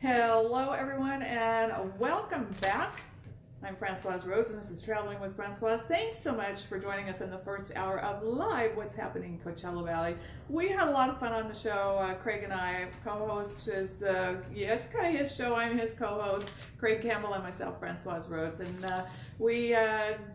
Hello everyone and welcome back. I'm Francoise Rhodes and this is Traveling with Francoise. Thanks so much for joining us in the first hour of live What's Happening in Coachella Valley. We had a lot of fun on the show. Craig and I co-host his, it's kind of his show. I'm his co-host, Craig Campbell, and myself, Francoise Rhodes. And we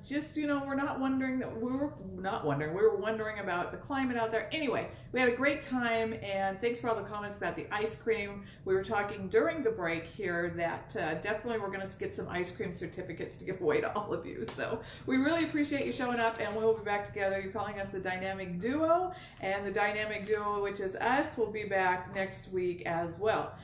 just, we're not wondering that we were wondering about the climate out there. Anyway, we had a great time and thanks for all the comments about the ice cream. We were talking during the break here that definitely we're going to get some ice cream certificates to give away to all of you. So we really appreciate you showing up and we'll be back together. You're calling us the Dynamic Duo, and the Dynamic Duo, which is us, will be back next week as well.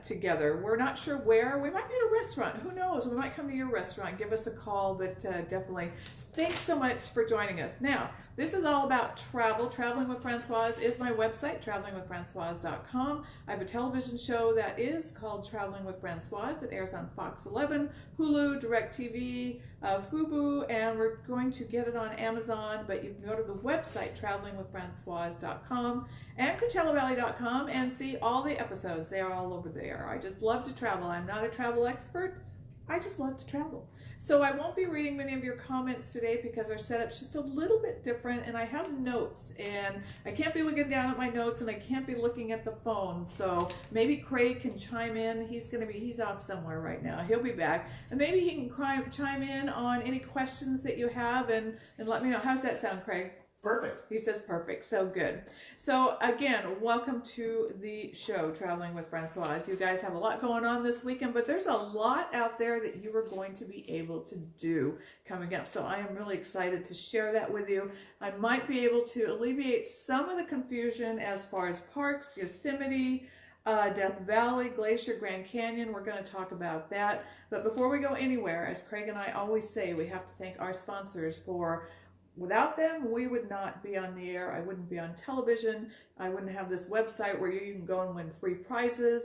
Together. We're not sure where. We might be at a restaurant. Who knows? We might come to your restaurant. Give us a call, but definitely thanks so much for joining us. Now, this is all about travel. Traveling with Francoise is my website, travelingwithfrancoise.com. I have a television show that is called Traveling with Francoise that airs on Fox 11, Hulu, DirecTV, Fubo, and we're going to get it on Amazon, but you can go to the website, travelingwithfrancoise.com and CoachellaValley.com and see all the episodes. They are all over there. I just love to travel. I'm not a travel expert. I just love to travel. So I won't be reading many of your comments today because our setup's just a little bit different and I have notes and I can't be looking down at my notes and I can't be looking at the phone. So maybe Craig can chime in. He's off somewhere right now. He'll be back and maybe he can chime in on any questions that you have and let me know. How's that sound, Craig? Perfect. He says perfect. So good. So again, welcome to the show, Traveling with Francoise. You guys have a lot going on this weekend, but there's a lot out there that you are going to be able to do coming up. So I am really excited to share that with you. I might be able to alleviate some of the confusion as far as parks, Yosemite, Death Valley, Glacier, Grand Canyon. We're going to talk about that. But before we go anywhere, as Craig and I always say, we have to thank our sponsors for without them, we would not be on the air. I wouldn't be on television. I wouldn't have this website where you can go and win free prizes.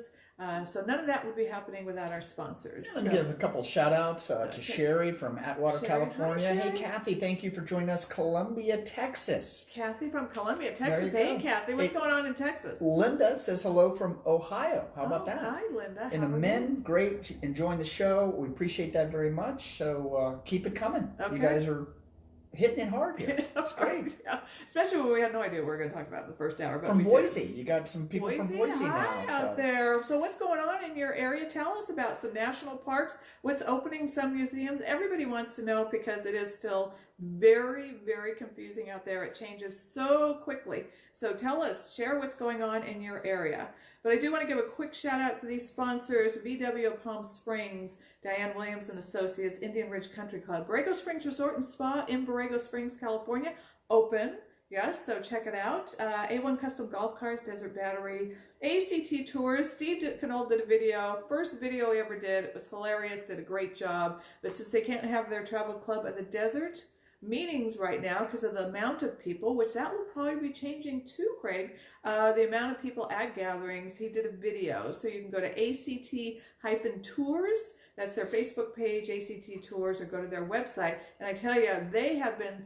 So none of that would be happening without our sponsors. Let me give a couple shout outs to Sherry from Atwater, Sherry. California. Hi, hey, Sherry. Kathy, thank you for joining us. Columbia, Texas. Kathy from Columbia, Texas. There you Hey, go. Kathy, what's going on in Texas? Linda says hello from Ohio. How about that? Hi, Linda. And the How are men, you? great, enjoying the show. We appreciate that very much. So keep it coming. Okay. You guys are hitting it hard here. It's great. Yeah. Especially when we had no idea what we were going to talk about in the first hour. But From we Boise. did. You got some people from Boise Hi now. out there. So what's going on in your area? Tell us about some national parks, what's opening, some museums. Everybody wants to know because it is still very, very confusing out there. It changes so quickly. So tell us, share what's going on in your area. But I do want to give a quick shout out to these sponsors: VW of Palm Springs, Diane Williams and Associates, Indian Ridge Country Club, Borrego Springs Resort and Spa in Borrego Springs, California, open. Yes, so check it out. A1 Custom Golf Cars, Desert Battery, ACT Tours. Steve Canold did a video, first video he ever did. It was hilarious, did a great job. But since they can't have their travel club in the desert meetings right now because of the amount of people, which that will probably be changing too, Craig, the amount of people at gatherings, he did a video. So you can go to ACT-Tours. That's their Facebook page, ACT Tours, or go to their website. And I tell you, they have been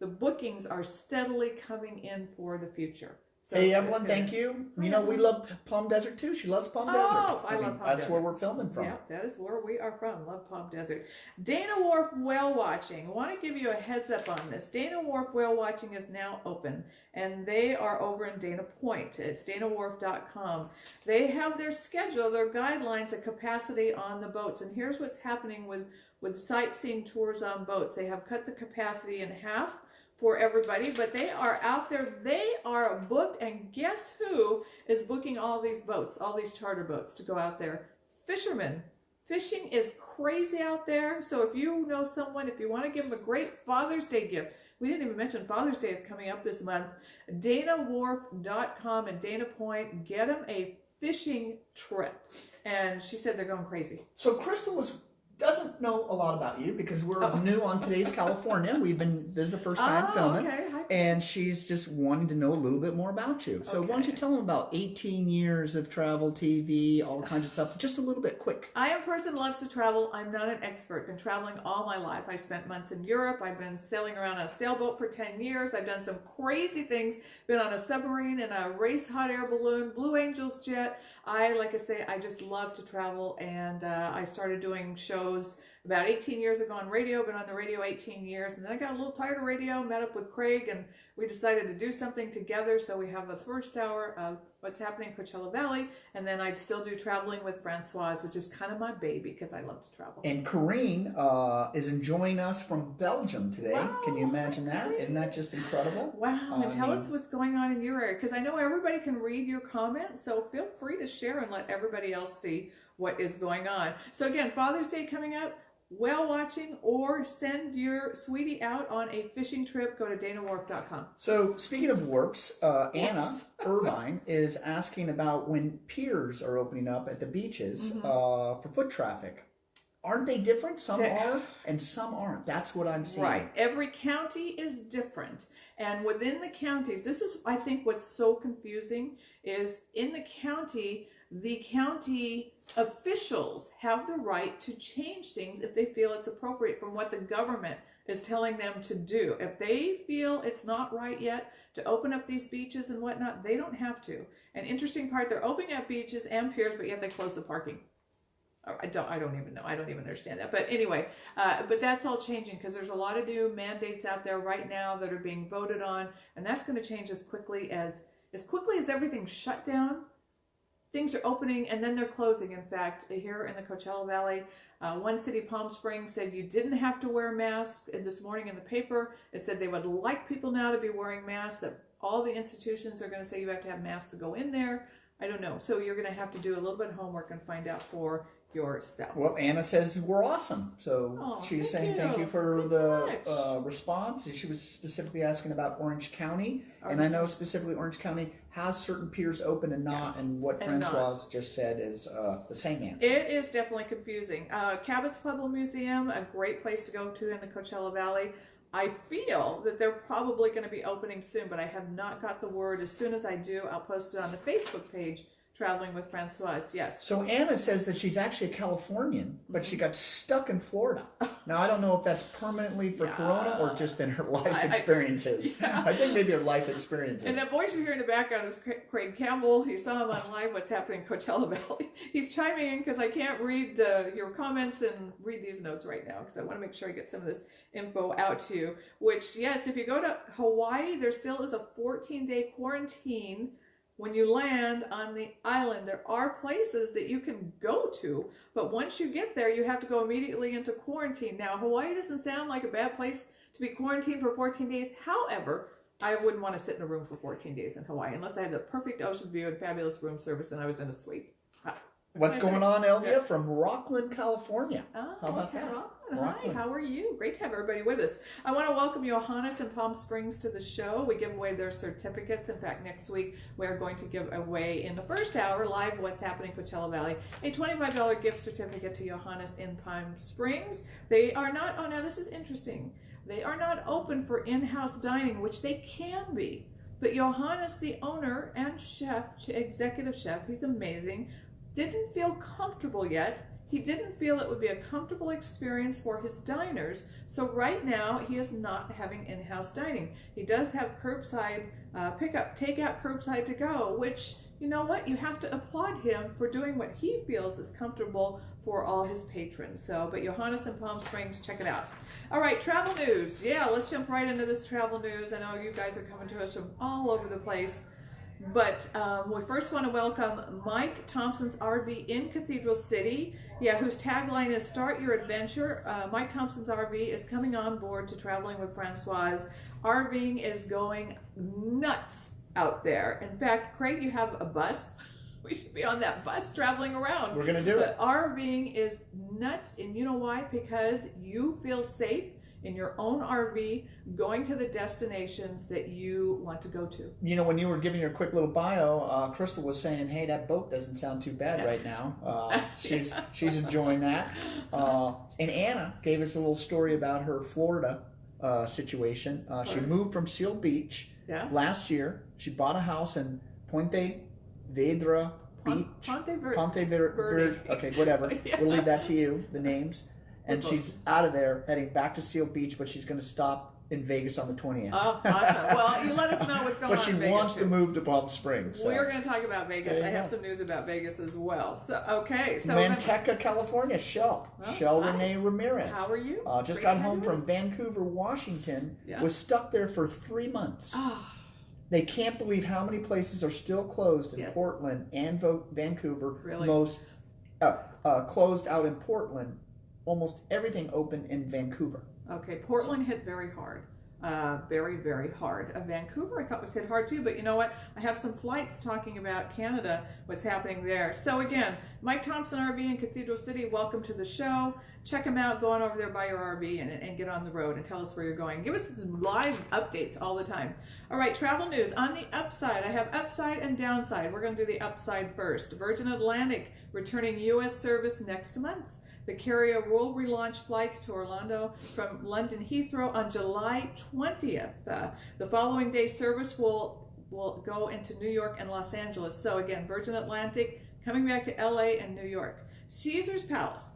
the bookings are steadily coming in for the future. So hey, Evelyn, thank you. You know, we love Palm Desert too. She loves Palm Desert. I love Palm That's Desert. where we're filming from. Yeah, that is where we are from. Love Palm Desert. Dana Wharf Whale Watching. I want to give you a heads up on this. Dana Wharf Whale Watching is now open, and they are over in Dana Point. It's danawharf.com. They have their schedule, their guidelines of capacity on the boats, and here's what's happening with sightseeing tours on boats. They have cut the capacity in half for everybody, but they are out there. They are booked, and guess who is booking all these boats, all these charter boats to go out there? Fishermen. Fishing is crazy out there. So if you know someone, if you want to give them a great Father's Day gift, we didn't even mention Father's Day is coming up this month, danawharf.com and Dana Point, get them a fishing trip. And she said they're going crazy. So Crystal doesn't know a lot about you because we're new on Today's California. This is the first time filming. Okay. Hi, and she's just wanting to know a little bit more about you. So why don't you tell them about 18 years of travel, TV, all kinds of stuff, just a little bit quick. I am a person who loves to travel. I'm not an expert. Been traveling all my life. I spent months in Europe. I've been sailing around on a sailboat for 10 years. I've done some crazy things. Been on a submarine and a race hot air balloon, Blue Angels jet. Like I say, I just love to travel, and I started doing shows about 18 years ago on radio. Been on the radio 18 years, and then I got a little tired of radio, met up with Craig, and we decided to do something together. So we have the first hour of What's Happening in Coachella Valley, and then I still do Traveling with Francoise, which is kind of my baby because I love to travel. And Corrine is enjoying us from Belgium today. Wow, can you imagine that? Corrine. Isn't that just incredible? Wow, and tell us what's going on in your area, because I know everybody can read your comments, so feel free to share and let everybody else see what is going on. So again, Father's Day coming up. Whale watching, or send your sweetie out on a fishing trip, go to danawharf.com. So speaking of wharfs, Anna Irvine is asking about when piers are opening up at the beaches for foot traffic. Aren't they different? Some are and some aren't. That's what I'm seeing. Right. Every county is different. And within the counties, this is, I think, what's so confusing is in the county officials have the right to change things if they feel it's appropriate from what the government is telling them to do. If they feel it's not right yet to open up these beaches and whatnot, they don't have to. An interesting part, they're opening up beaches and piers, but yet they close the parking. I don't even know. I don't even understand that. But anyway, but that's all changing because there's a lot of new mandates out there right now that are being voted on, and that's going to change as quickly as everything's shut down. Things are opening and then they're closing. In fact, here in the Coachella Valley, one city, Palm Springs, said you didn't have to wear masks. And this morning in the paper, it said they would like people now to be wearing masks, that all the institutions are going to say you have to have masks to go in there. I don't know. So you're going to have to do a little bit of homework and find out for yourself. Well, Anna says we're awesome. So she's saying thank you for the response. She was specifically asking about Orange County. And I know specifically Orange County has certain piers open and not. And what Francoise just said is the same answer. It is definitely confusing. Cabot's Pueblo Museum, a great place to go to in the Coachella Valley. I feel that they're probably going to be opening soon, but I have not got the word. As soon as I do, I'll post it on the Facebook page, Traveling with Francoise. Yes. So Anna says that she's actually a Californian, but she got stuck in Florida. Now, I don't know if that's permanently for Corona or just in her life experiences. I think maybe her life experiences. And that voice you hear in the background is Craig Campbell. He saw him on Live What's Happening in Coachella Valley. He's chiming in because I can't read your comments and read these notes right now because I want to make sure I get some of this info out to you. Which, yes, if you go to Hawaii, there still is a 14-day quarantine. When you land on the island, there are places that you can go to, but once you get there, you have to go immediately into quarantine. Now, Hawaii doesn't sound like a bad place to be quarantined for 14 days. However, I wouldn't want to sit in a room for 14 days in Hawaii unless I had the perfect ocean view and fabulous room service and I was in a suite. What's going on, Elvia? From Rockland, California. Oh, how about that? Rockland. Hi, how are you? Great to have everybody with us. I want to welcome Johannes and Palm Springs to the show. We give away their certificates. In fact, next week we're going to give away in the first hour, live What's Happening Coachella Valley, a $25 gift certificate to Johannes in Palm Springs. They are not, oh, now this is interesting. They are not open for in-house dining, which they can be. But Johannes, the owner and chef, executive chef, he's amazing, didn't feel comfortable yet. He didn't feel it would be a comfortable experience for his diners. So right now, he is not having in-house dining. He does have curbside pickup, takeout, curbside to go, which, you know what? You have to applaud him for doing what he feels is comfortable for all his patrons. So, but Johannes in Palm Springs, check it out. All right, travel news. Yeah, let's jump right into this travel news. I know you guys are coming to us from all over the place. But we first want to welcome Mike Thompson's RV in Cathedral City, whose tagline is Start Your Adventure. Mike Thompson's RV is coming on board to Traveling with Francoise. RVing is going nuts out there. In fact, Craig, you have a bus. We should be on that bus traveling around. We're going to do it. RVing is nuts, and you know why? Because you feel safe in your own RV, going to the destinations that you want to go to. You know, when you were giving your quick little bio, Crystal was saying, hey, that boat doesn't sound too bad right now. She's enjoying that. And Anna gave us a little story about her Florida situation. She moved from Seal Beach last year. She bought a house in Ponte Vedra Beach. Ponte Verde. Okay, whatever. We'll leave that to you, the names. And she's out of there, heading back to Seal Beach, but she's going to stop in Vegas on the 20th. Oh, awesome. Well, you let us know what's going on in Vegas. But she wants to move to Palm Springs. So. We're going to talk about Vegas. I have some news about Vegas as well. So, okay. So Manteca, California, Shell. Shell Renee Ramirez. How are you? Just got home from Vancouver, Washington. Was stuck there for 3 months. They can't believe how many places are still closed in Portland and Vancouver. Really? Most closed out in Portland. Almost everything open in Vancouver. Okay, Portland hit very hard. Very, very hard. Vancouver, I thought, was hit hard too, but you know what? I have some flights talking about Canada, what's happening there. So again, Mike Thompson RV in Cathedral City, welcome to the show. Check him out. Go on over there, buy your RV, and get on the road and tell us where you're going. Give us some live updates all the time. All right, travel news. On the upside, I have upside and downside. We're going to do the upside first. Virgin Atlantic returning U.S. service next month. The carrier will relaunch flights to Orlando from London Heathrow on July 20th. The following day service will go into New York and Los Angeles. So again, Virgin Atlantic coming back to LA and New York. Caesars Palace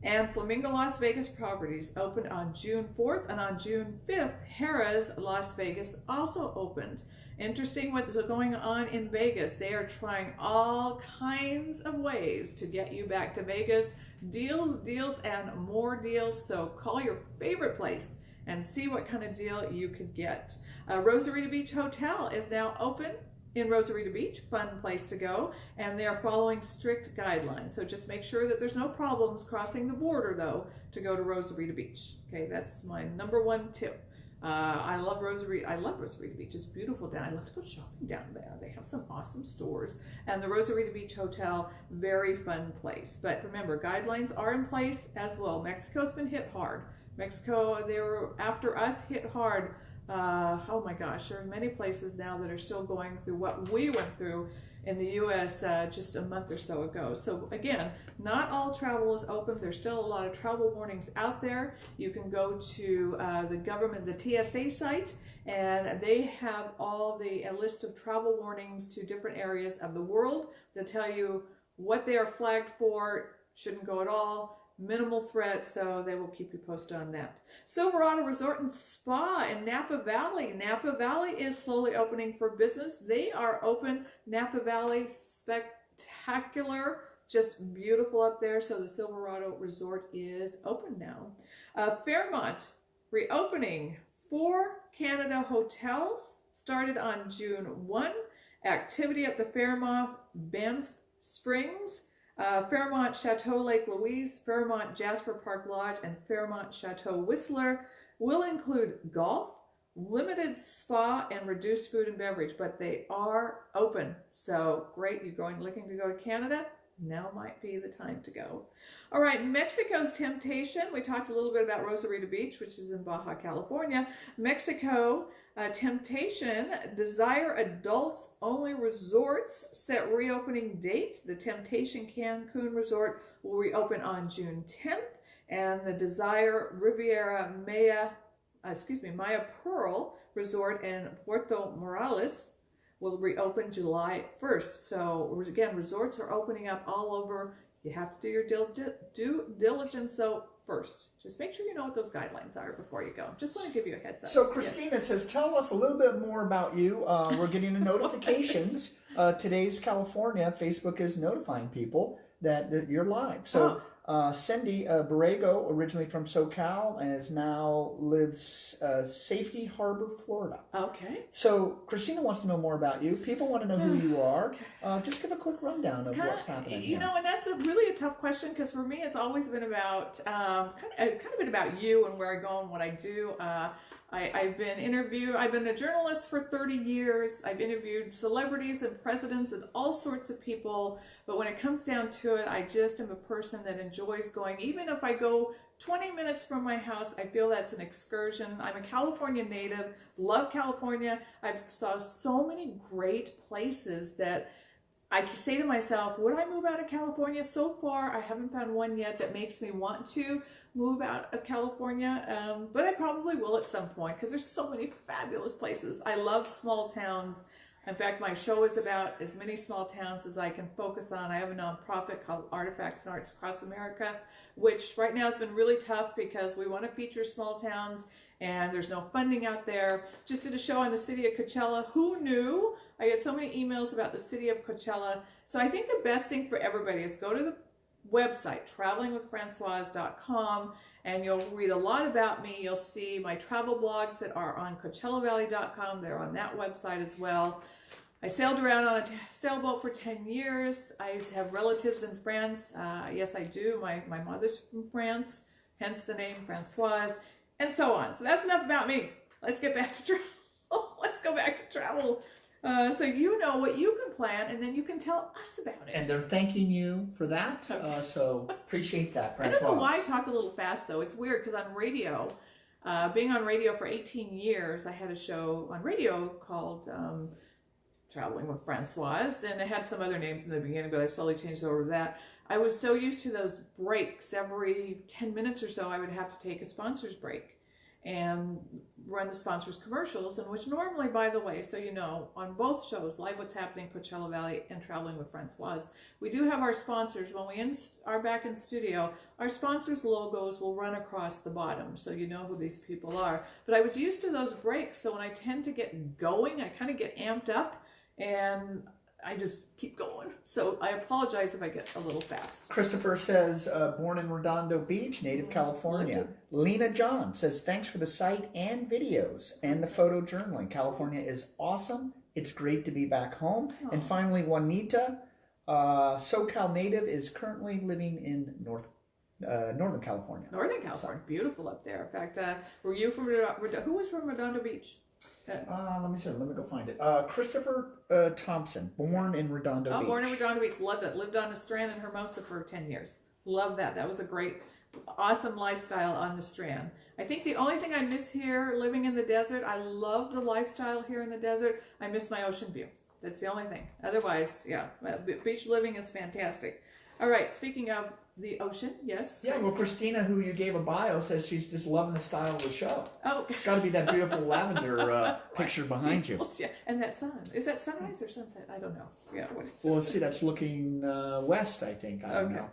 and Flamingo Las Vegas properties opened on June 4th, and on June 5th, Harrah's Las Vegas also opened. Interesting what's going on in Vegas. They are trying all kinds of ways to get you back to Vegas. Deals, deals, and more deals. So call your favorite place and see what kind of deal you could get. Rosarita Beach Hotel is now open in Rosarita Beach. Fun place to go. And they are following strict guidelines. So just make sure that there's no problems crossing the border, though, to go to Rosarita Beach. Okay, that's my number one tip. I love Rosarita. I love Rosarita Beach. It's beautiful down. I love to go shopping down there. They have some awesome stores. And the Rosarita Beach Hotel, very fun place. But remember, guidelines are in place as well. Mexico's been hit hard. Mexico, they were after us, hit hard. Oh my gosh, there are many places now that are still going through what we went through in the U.S. Just a month or so ago. So again, not all travel is open. There's still a lot of travel warnings out there. You can go to the government, the TSA site, and they have all a list of travel warnings to different areas of the world that tell you what they are flagged for, shouldn't go at all, minimal threat, so they will keep you posted on that. Silverado Resort and Spa in Napa Valley. Napa Valley is slowly opening for business. They are open. Napa Valley, spectacular, just beautiful up there. So the Silverado Resort is open now. Fairmont reopening. 4 Canada hotels started on June 1. Activity at the Fairmont Banff Springs, Fairmont Chateau Lake Louise, Fairmont Jasper Park Lodge, and Fairmont Chateau Whistler will include golf, limited spa, and reduced food and beverage, but they are open. So great, you're looking to go to Canada? Now might be the time to go. All right, Mexico's Temptation. We talked a little bit about Rosarita Beach, which is in Baja California. Mexico Temptation, Desire Adults Only Resorts set reopening dates. The Temptation Cancun Resort will reopen on June 10th, and the Desire Riviera Maya Pearl Resort in Puerto Morales will reopen July 1st. So again, resorts are opening up all over. You have to do your due diligence though first. Just make sure you know what those guidelines are before you go. Just want to give you a heads up. So Christina says, tell us a little bit more about you. We're getting the notifications. Today's California, Facebook is notifying people that you're live. So Cindy Borrego, originally from SoCal, and now lives Safety Harbor, Florida. Okay. So Christina wants to know more about you. People want to know who you are. Just give a quick rundown of what's happening. You know, and that's really a tough question, because for me, it's always been about kind of been about you and where I go and what I do. I've been a journalist for 30 years. I've interviewed celebrities and presidents and all sorts of people. But when it comes down to it, I just am a person that enjoys going. Even if I go 20 minutes from my house, I feel that's an excursion. I'm a California native, love California. I've saw so many great places that I say to myself, would I move out of California? So far, I haven't found one yet that makes me want to move out of California, but I probably will at some point because there's so many fabulous places. I love small towns. In fact, my show is about as many small towns as I can focus on. I have a nonprofit called Artifacts and Arts Across America, which right now has been really tough because we want to feature small towns and there's no funding out there. Just did a show on the city of Coachella. Who knew? I get so many emails about the city of Coachella. So I think the best thing for everybody is go to the website, travelingwithfrancoise.com, and you'll read a lot about me. You'll see my travel blogs that are on CoachellaValley.com. They're on that website as well. I sailed around on a sailboat for 10 years. I have relatives in France. Yes, I do. My mother's from France, hence the name Francoise, and so on. So that's enough about me. Let's get back to travel. Let's go back to travel. So you know what you can plan, and then you can tell us about it. And they're thanking you for that, okay. So appreciate that, Francoise. I don't know why I talk a little fast, though. It's weird, because on radio, being on radio for 18 years, I had a show on radio called Traveling with Francoise, and it had some other names in the beginning, but I slowly changed over to that. I was so used to those breaks. Every 10 minutes or so, I would have to take a sponsor's break and run the sponsors' commercials, and which normally, by the way, so you know, on both shows, Live What's Happening, Coachella Valley, and Traveling with Francoise, we do have our sponsors. When we are back in studio, our sponsors' logos will run across the bottom, so you know who these people are. But I was used to those breaks, so when I tend to get going, I kind of get amped up, and I just keep going. So I apologize if I get a little fast. Christopher says, born in Redondo Beach, native California. Lena John says, thanks for the site and videos and the photo journaling. California is awesome. It's great to be back home. Oh. And finally, Juanita, SoCal native, is currently living in Northern California. Northern California, beautiful up there. In fact, were you from who was from Redondo Beach? Let me go find it. Christopher Thompson, born in Redondo Beach. Born in Redondo Beach. Loved it. Lived on the Strand in Hermosa for 10 years. Love that. That was a great, awesome lifestyle on the Strand. I think the only thing I miss here, living in the desert, I love the lifestyle here in the desert. I miss my ocean view. That's the only thing. Otherwise, yeah, beach living is fantastic. All right, speaking of the ocean, yes? Yeah, well, Christina, who you gave a bio, says she's just loving the style of the show. Oh. It's got to be that beautiful lavender picture behind you. Yeah, and that sun. Is that sunrise or sunset? I don't know. Yeah, what is well, let's see, that's looking west, I think. I don't know.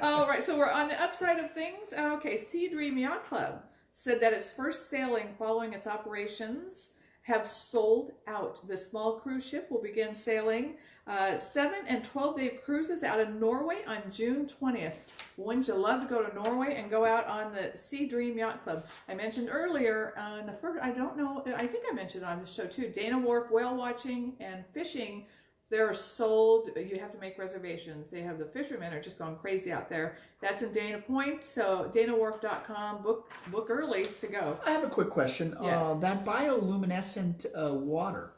All right, so we're on the upside of things. Okay, Sea Dream Yacht Club said that its first sailing following its operations have sold out. The small cruise ship will begin sailing 7 and 12-day cruises out of Norway on June 20th. Wouldn't you love to go to Norway and go out on the Sea Dream Yacht Club? I mentioned earlier, I don't know, I think I mentioned on the show too, Dana Wharf whale watching and fishing. They're sold. You have to make reservations. They have the fishermen are just going crazy out there. That's in Dana Point, so danawharf.com. Book early to go. I have a quick question. Yes. That bioluminescent water,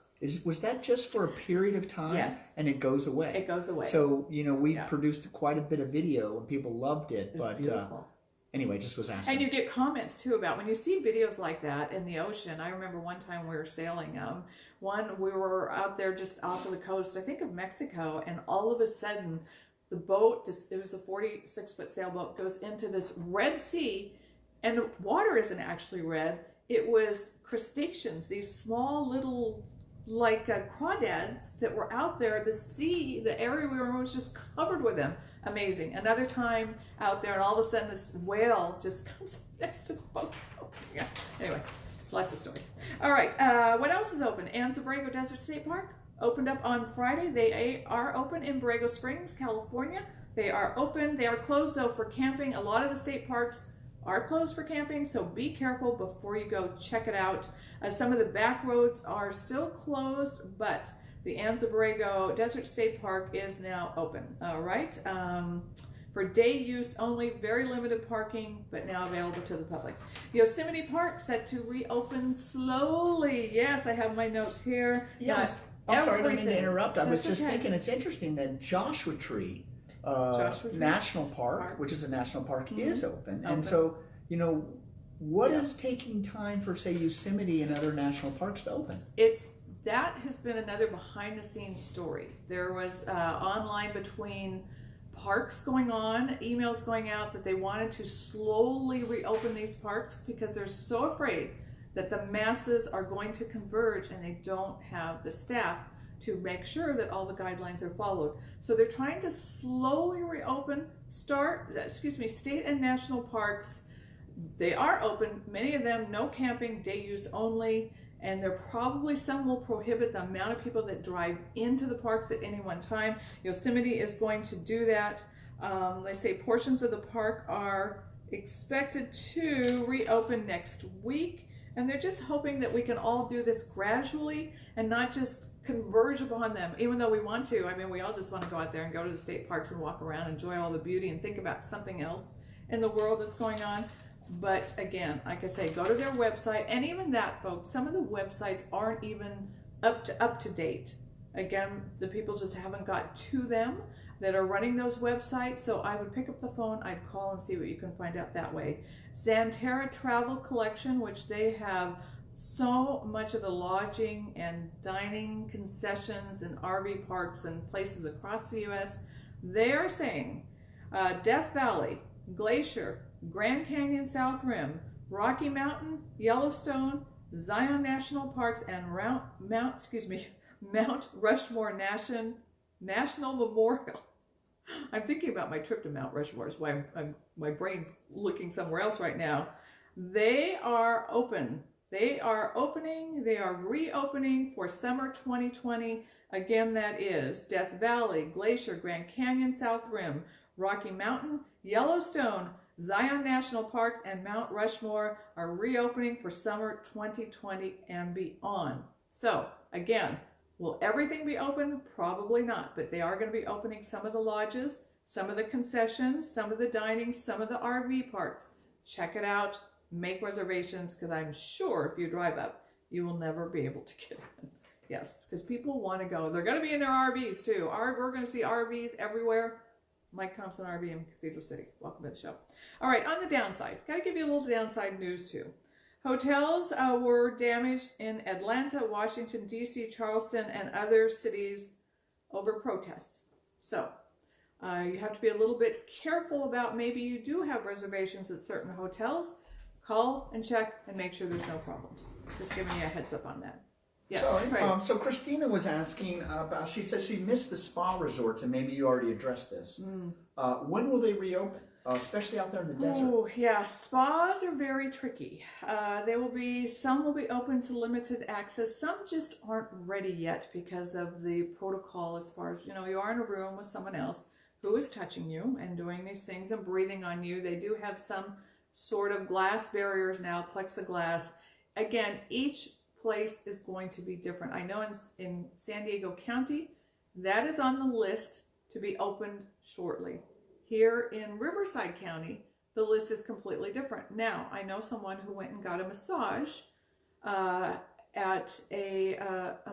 was that just for a period of time? Yes. And it goes away? It goes away. So, you know, we produced quite a bit of video and people loved it. It's beautiful. Anyway, just was asking. And you get comments too about when you see videos like that in the ocean. I remember one time we were sailing. We were out there just off of the coast, I think of Mexico, and all of a sudden the boat, it was a 46-foot sailboat, goes into this Red Sea, and the water isn't actually red. It was crustaceans, these small little like crawdads that were out there. The area we were in was just covered with them. Amazing. Another time out there, and all of a sudden this whale just comes next to the boat. Yeah. Anyway, lots of stories. All right. What else is open? Anza Borrego Desert State Park opened up on Friday. They are open in Borrego Springs, California. They are open. They are closed though for camping. A lot of the state parks are closed for camping, so be careful before you go check it out. Some of the back roads are still closed, but the Anza Borrego Desert State Park is now open. All right. For day use only, very limited parking, but now available to the public. Yosemite Park set to reopen slowly. Yes, I have my notes here. Yes. I'm sorry, I didn't mean to interrupt. I was just thinking it's interesting that Joshua Tree National Park, which is a national park, is open. And so, you know, what is taking time for, say, Yosemite and other national parks to open? It's that has been another behind the scenes story. There was online between parks going on, emails going out that they wanted to slowly reopen these parks because they're so afraid that the masses are going to converge and they don't have the staff to make sure that all the guidelines are followed. So they're trying to slowly reopen, state and national parks. They are open, many of them no camping, day use only, and there probably some will prohibit the amount of people that drive into the parks at any one time. Yosemite is going to do that. They say portions of the park are expected to reopen next week, and they're just hoping that we can all do this gradually and not just converge upon them, even though we want to. I mean, we all just want to go out there and go to the state parks and walk around, enjoy all the beauty and think about something else in the world that's going on. But again, like I say, go to their website, and even that, folks, some of the websites aren't even up to date. Again, the people just haven't got to them that are running those websites. So I would pick up the phone, I'd call and see what you can find out that way. Xanterra Travel Collection, which they have so much of the lodging and dining concessions and RV parks and places across the U.S. They are saying Death Valley, Glacier, Grand Canyon South Rim, Rocky Mountain, Yellowstone, Zion National Parks, and Mount Rushmore National Memorial. I'm thinking about my trip to Mount Rushmore, so my brain's looking somewhere else right now. They are open. They are reopening for summer 2020. Again, that is Death Valley, Glacier, Grand Canyon South Rim, Rocky Mountain, Yellowstone, Zion National Parks, and Mount Rushmore are reopening for summer 2020 and beyond. So again, will everything be open? Probably not, but they are going to be opening some of the lodges, some of the concessions, some of the dining, some of the RV parks. Check it out. Make reservations, because I'm sure if you drive up, you will never be able to get in. Yes, because people want to go. They're going to be in their RVs too. We're going to see RVs everywhere. Mike Thompson RV in Cathedral City. Welcome to the show. All right, on the downside, got to give you a little downside news too. Hotels were damaged in Atlanta, Washington, D.C., Charleston, and other cities over protest. So you have to be a little bit careful about, maybe you do have reservations at certain hotels. Call and check and make sure there's no problems. Just giving you a heads up on that. Yeah. So Christina was asking about, she says she missed the spa resorts, and maybe you already addressed this. When will they reopen, especially out there in the desert? Oh, yeah. Spas are very tricky. Some will be open to limited access. Some just aren't ready yet because of the protocol as far as, you are in a room with someone else who is touching you and doing these things and breathing on you. They do have some sort of glass barriers now, plexiglass. Again, each place is going to be different. I know in San Diego County, that is on the list to be opened shortly. Here in Riverside County, the list is completely different. Now, I know someone who went and got a massage at a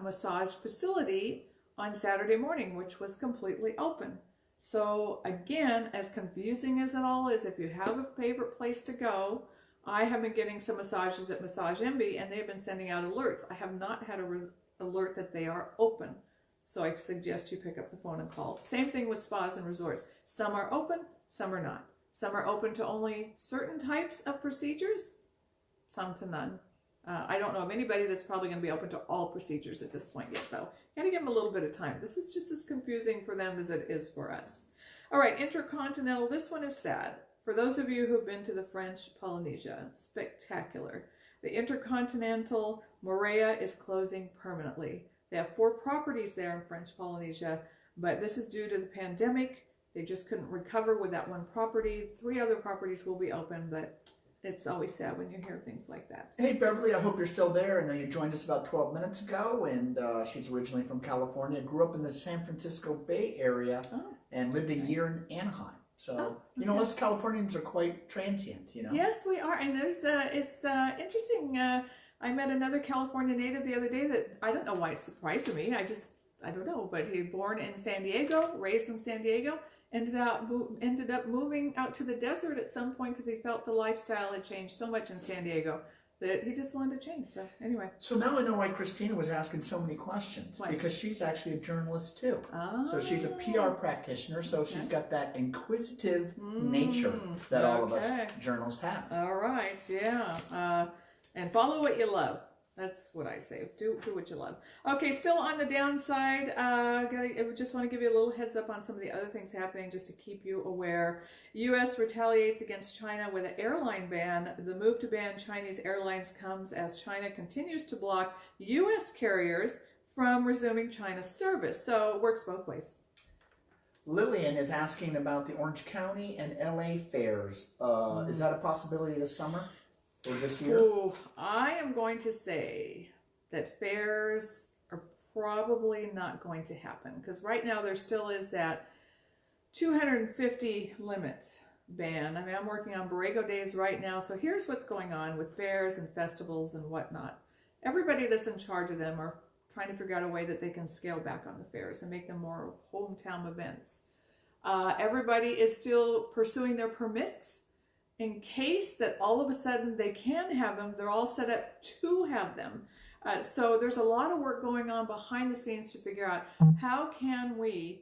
massage facility on Saturday morning, which was completely open. So again, as confusing as it all is, if you have a favorite place to go, I have been getting some massages at Massage Envy, and they've been sending out alerts. I have not had an alert that they are open. So I suggest you pick up the phone and call. Same thing with spas and resorts. Some are open, some are not. Some are open to only certain types of procedures, some to none. I don't know of anybody that's probably going to be open to all procedures at this point yet, though. Got to give them a little bit of time. This is just as confusing for them as it is for us. All right, Intercontinental. This one is sad. For those of you who've been to the French Polynesia, spectacular. The Intercontinental Moorea is closing permanently. They have 4 properties there in French Polynesia, but this is due to the pandemic. They just couldn't recover with that one property. 3 other properties will be open, but it's always sad when you hear things like that. Hey, Beverly, I hope you're still there. I know you joined us about 12 minutes ago, and she's originally from California, grew up in the San Francisco Bay Area, and lived a year in Anaheim. So, us Californians are quite transient, Yes, we are. And it's interesting. I met another California native the other day that, I don't know why it's surprising me. I don't know, but he was born in San Diego, raised in San Diego, ended up moving out to the desert at some point because he felt the lifestyle had changed so much in San Diego. that he just wanted to change. So anyway. So now I know why Christina was asking so many questions. Why? Because she's actually a journalist too. Oh. So she's a PR practitioner, so she's got that inquisitive nature that all of us journalists have. All right, yeah. And follow what you love. That's what I say. Do what you love. Okay, still on the downside, I just want to give you a little heads up on some of the other things happening just to keep you aware. U.S. retaliates against China with an airline ban. The move to ban Chinese airlines comes as China continues to block U.S. carriers from resuming China's service. So it works both ways. Lillian is asking about the Orange County and L.A. fairs. Is that a possibility this summer? Or this year? Ooh, I am going to say that fairs are probably not going to happen because right now there still is that 250 limit ban. I mean, I'm working on Borrego Days right now, so here's what's going on with fairs and festivals and whatnot. Everybody that's in charge of them are trying to figure out a way that they can scale back on the fairs and make them more hometown events. Everybody is still pursuing their permits. In case that all of a sudden they can have them, they're all set up to have them. So there's a lot of work going on behind the scenes to figure out how can we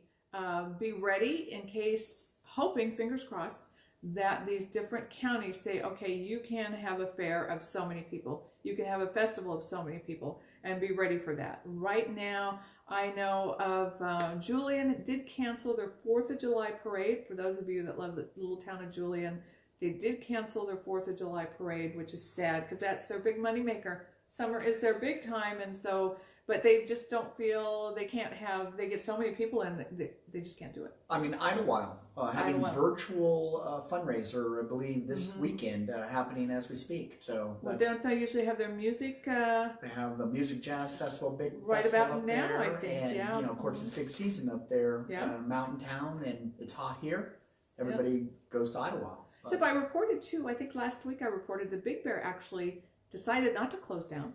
be ready in case, hoping, fingers crossed, that these different counties say, okay, you can have a fair of so many people. You can have a festival of so many people and be ready for that. Right now, I know of Julian did cancel their 4th of July parade. For those of you that love the little town of Julian, they did cancel their 4th of July parade, which is sad because that's their big money maker. Summer is their big time, and so, but they just don't feel they can't have, they get so many people in, they just can't do it. I mean, Idlewild having virtual fundraiser, I believe, this weekend happening as we speak. So well, don't they usually have their music? They have the Music Jazz Festival, big right festival about up now, there, I think. and yeah, you know, of course, it's big season up there, mountain town, and it's hot here. Everybody goes to Idlewild. So I reported too, I think last week I reported the Big Bear actually decided not to close down.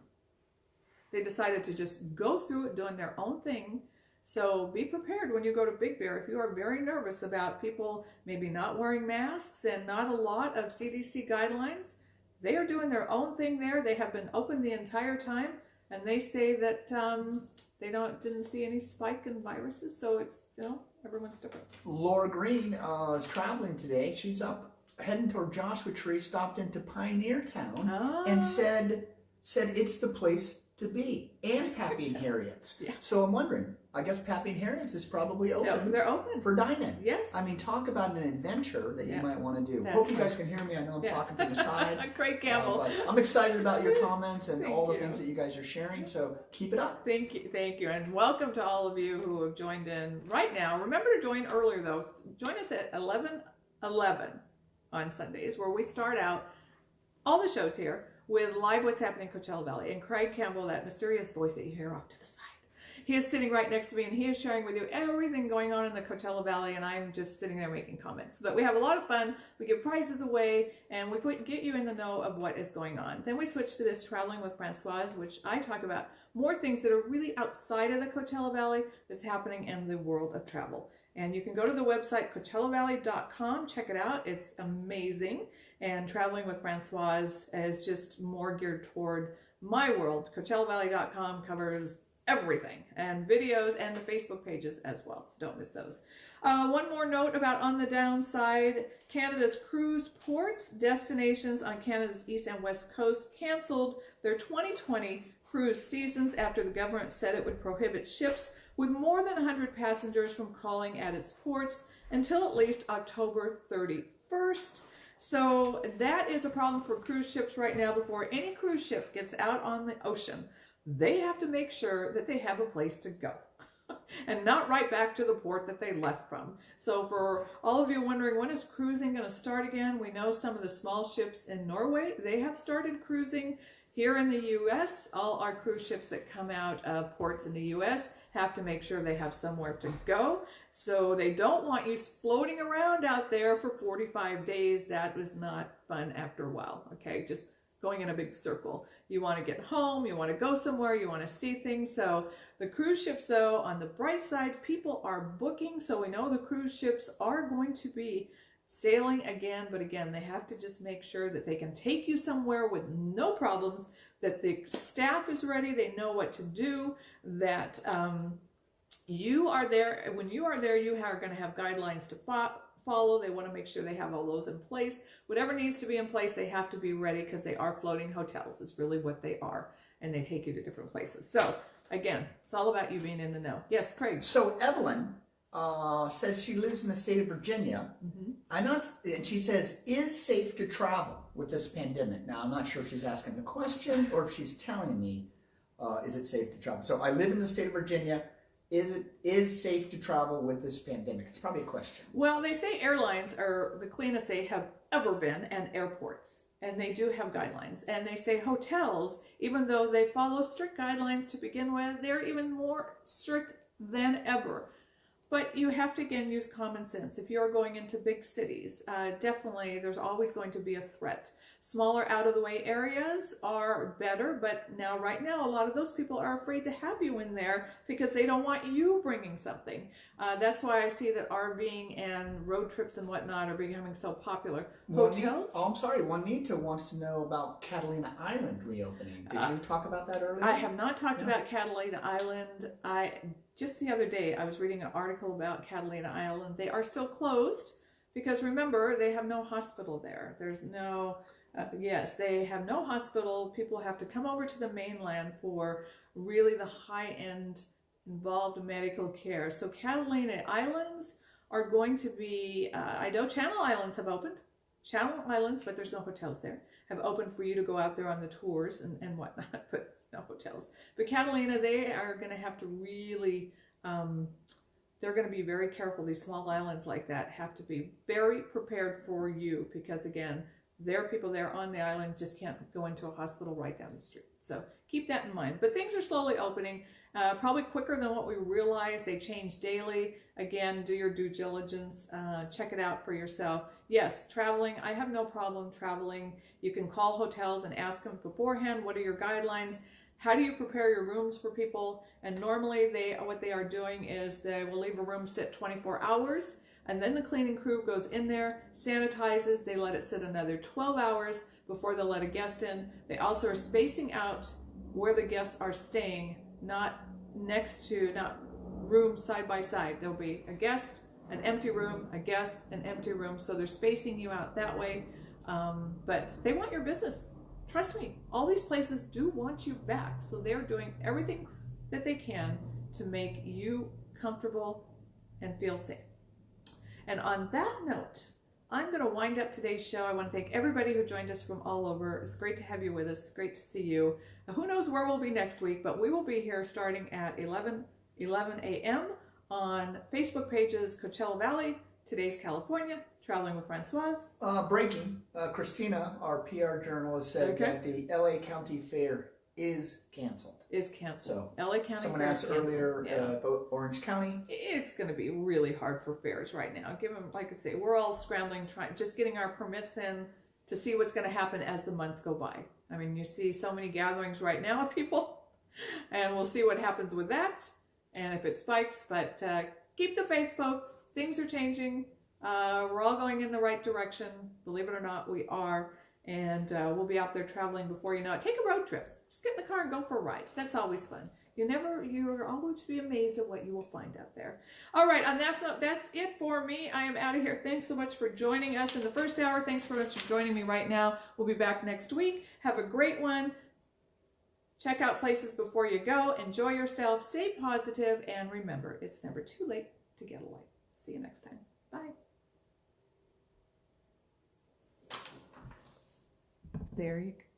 They decided to just go through it doing their own thing. So be prepared when you go to Big Bear. If you are very nervous about people maybe not wearing masks and not a lot of CDC guidelines, they are doing their own thing there. They have been open the entire time, and they say that they didn't see any spike in viruses. So it's, you know, everyone's different. Laura Green is traveling today. She's up heading toward Joshua Tree, stopped into Pioneer Town and said it's the place to be, and Pappy and Harriet's. Yeah. So I'm wondering, I guess Pappy and Harriet's is probably open. No, they're open for dine-in. Yes. I mean, talk about an adventure that you might want to do. Hope you guys can hear me. I know I'm talking from the side. Craig Campbell. But I'm excited about your comments and all the things that you guys are sharing. So keep it up. Thank you, and welcome to all of you who have joined in right now. Remember to join earlier though. Join us at 11:11 on Sundays, where we start out all the shows here with live What's Happening in Coachella Valley. And Craig Campbell, that mysterious voice that you hear off to the side, he is sitting right next to me, and he is sharing with you everything going on in the Coachella Valley, and I'm just sitting there making comments. But we have a lot of fun. We give prizes away, and we get you in the know of what is going on. Then we switch to this Traveling with Francoise, which I talk about more things that are really outside of the Coachella Valley that's happening in the world of travel. And you can go to the website, CoachellaValley.com, check it out. It's amazing. And Traveling with Francoise is just more geared toward my world. CoachellaValley.com covers everything, and videos, and the Facebook pages as well, so don't miss those. One more note about on the downside, Canada's cruise ports, destinations on Canada's east and west coast canceled their 2020 cruise seasons after the government said it would prohibit ships with more than 100 passengers from calling at its ports until at least October 31st. So that is a problem for cruise ships right now. Before any cruise ship gets out on the ocean, they have to make sure that they have a place to go and not right back to the port that they left from. So for all of you wondering, when is cruising going to start again? We know some of the small ships in Norway, they have started cruising. Here in the U.S., all our cruise ships that come out of ports in the U.S. have to make sure they have somewhere to go. So they don't want you floating around out there for 45 days. That was not fun after a while, okay? Just going in a big circle. You want to get home, you want to go somewhere, you want to see things. So the cruise ships, though, on the bright side, people are booking. So we know the cruise ships are going to be sailing again, but again, they have to just make sure that they can take you somewhere with no problems, that the staff is ready, they know what to do, that you are there. When you are there, you are going to have guidelines to follow. They want to make sure they have all those in place. Whatever needs to be in place, they have to be ready, because they are floating hotels. It's really what they are, and they take you to different places. So again, it's all about you being in the know. Yes, Craig. So Evelyn says she lives in the state of Virginia. And she says, is safe to travel with this pandemic? Now, I'm not sure if she's asking the question or if she's telling me, is it safe to travel? So I live in the state of Virginia. Is safe to travel with this pandemic? It's probably a question. Well, they say airlines are the cleanest they have ever been, and airports. And they do have guidelines. And they say hotels, even though they follow strict guidelines to begin with, they're even more strict than ever. But you have to, again, use common sense. If you're going into big cities, definitely there's always going to be a threat. Smaller, out-of-the-way areas are better, but right now, a lot of those people are afraid to have you in there because they don't want you bringing something. That's why I see that RVing and road trips and whatnot are becoming so popular. Hotels? I'm sorry, Juanita wants to know about Catalina Island reopening. Did you talk about that earlier? I have not talked about Catalina Island. Just the other day, I was reading an article about Catalina Island. They are still closed because, remember, they have no hospital there. There's no... yes, they have no hospital. People have to come over to the mainland for really the high-end involved medical care. So Catalina Islands are going to be, I know Channel Islands have opened. Channel Islands, but there's no hotels there, have opened for you to go out there on the tours and whatnot, but no hotels. But Catalina, they are going to have to really, they're going to be very careful. These small islands like that have to be very prepared for you because, again, there are people there on the island, just can't go into a hospital right down the street. So keep that in mind. But things are slowly opening, probably quicker than what we realize. They change daily. Again, do your due diligence. Check it out for yourself. Yes, traveling. I have no problem traveling. You can call hotels and ask them beforehand, what are your guidelines? How do you prepare your rooms for people? And normally what they are doing is they will leave a room sit 24 hours. And then the cleaning crew goes in there, sanitizes, they let it sit another 12 hours before they let a guest in. They also are spacing out where the guests are staying, not rooms side by side. There'll be a guest, an empty room, a guest, an empty room. So they're spacing you out that way. But they want your business. Trust me, all these places do want you back. So they're doing everything that they can to make you comfortable and feel safe. And on that note, I'm going to wind up today's show. I want to thank everybody who joined us from all over. It's great to have you with us. Great to see you. Now, who knows where we'll be next week, but we will be here starting at 11 a.m. on Facebook pages Coachella Valley, Today's California, Traveling with Francoise. Breaking. Christina, our PR journalist, said that the LA County Fair is canceled. So LA County. Someone asked earlier about Orange County. It's going to be really hard for fairs right now. Like I say, we're all scrambling, just getting our permits in to see what's going to happen as the months go by. I mean, you see so many gatherings right now of people, and we'll see what happens with that and if it spikes. But keep the faith, folks. Things are changing. We're all going in the right direction. Believe it or not, we are. And we'll be out there traveling before you know it. Take a road trip. Just get in the car and go for a ride. That's always fun. You're always to be amazed at what you will find out there. All right, on that note, that's it for me. I am out of here. Thanks so much for joining us in the first hour. Thanks so much for joining me right now. We'll be back next week. Have a great one. Check out places before you go. Enjoy yourself. Stay positive. And remember, it's never too late to get a light. See you next time. Bye. There you go.